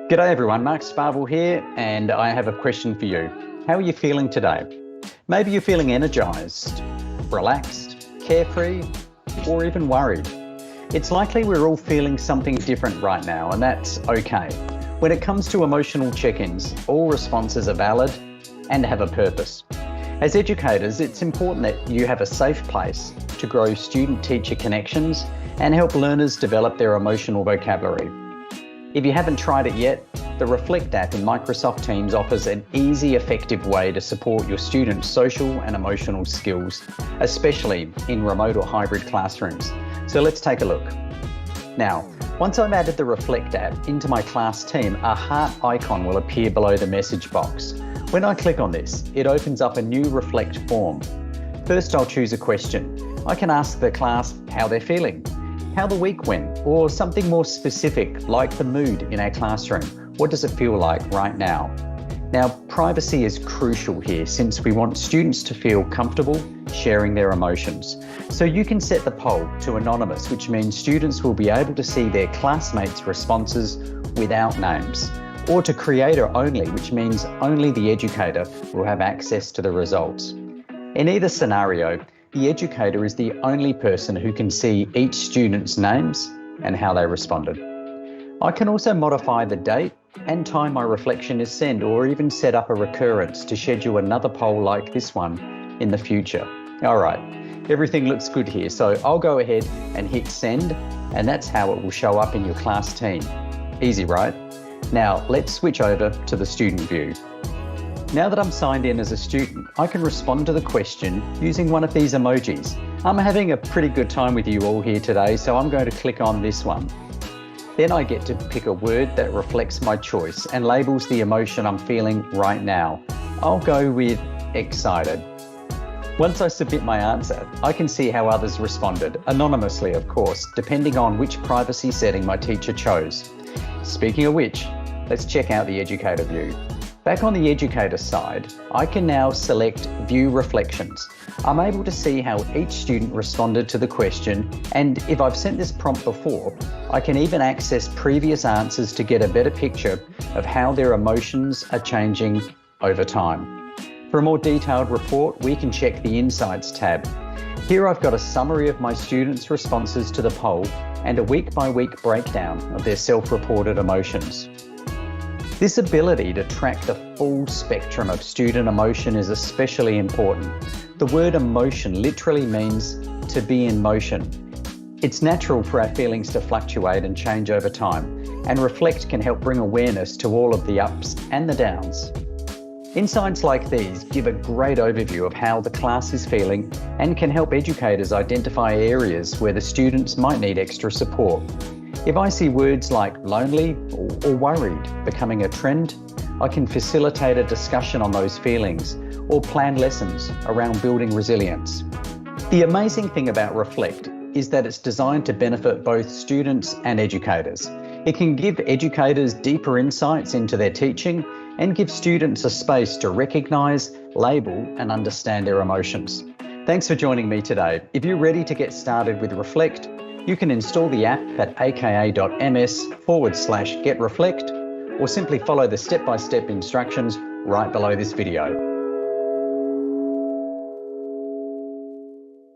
G'day everyone, Mark Sparvel here, and I have a question for you. How are you feeling today? Maybe you're feeling energised, relaxed, carefree, or even worried. It's likely we're all feeling something different right now, and that's okay. When it comes to emotional check-ins, all responses are valid and have a purpose. As educators, it's important that you have a safe place to grow student-teacher connections and help learners develop their emotional vocabulary. If you haven't tried it yet, the Reflect app in Microsoft Teams offers an easy, effective way to support your students' social and emotional skills, especially in remote or hybrid classrooms. So let's take a look. Now, once I've added the Reflect app into my class team, a heart icon will appear below the message box. When I click on this, it opens up a new Reflect form. First, I'll choose a question. I can ask the class how they're feeling, how the week went, or something more specific like the mood in our classroom. What does it feel like right now? Now, privacy is crucial here since we want students to feel comfortable sharing their emotions. So you can set the poll to anonymous, which means students will be able to see their classmates' responses without names, or to creator only, which means only the educator will have access to the results. In either scenario, the educator is the only person who can see each student's names and how they responded. I can also modify the date and time my reflection is sent, or even set up a recurrence to schedule another poll like this one in the future. All right, everything looks good here, so I'll go ahead and hit send, and that's how it will show up in your class team. Easy, right? Now, let's switch over to the student view. Now that I'm signed in as a student, I can respond to the question using one of these emojis. I'm having a pretty good time with you all here today, so I'm going to click on this one. Then I get to pick a word that reflects my choice and labels the emotion I'm feeling right now. I'll go with excited. Once I submit my answer, I can see how others responded, anonymously of course, depending on which privacy setting my teacher chose. Speaking of which, let's check out the Educator View. Back on the educator side, I can now select View Reflections. I'm able to see how each student responded to the question, and if I've sent this prompt before, I can even access previous answers to get a better picture of how their emotions are changing over time. For a more detailed report, we can check the Insights tab. Here I've got a summary of my students' responses to the poll and a week-by-week breakdown of their self-reported emotions. This ability to track the full spectrum of student emotion is especially important. The word emotion literally means to be in motion. It's natural for our feelings to fluctuate and change over time, and Reflect can help bring awareness to all of the ups and the downs. Insights like these give a great overview of how the class is feeling and can help educators identify areas where the students might need extra support. If I see words like lonely or worried becoming a trend, I can facilitate a discussion on those feelings or plan lessons around building resilience. The amazing thing about Reflect is that it's designed to benefit both students and educators. It can give educators deeper insights into their teaching and give students a space to recognise, label and understand their emotions. Thanks for joining me today. If you're ready to get started with Reflect, you can install the app at aka.ms/getreflect or simply follow the step-by-step instructions right below this video.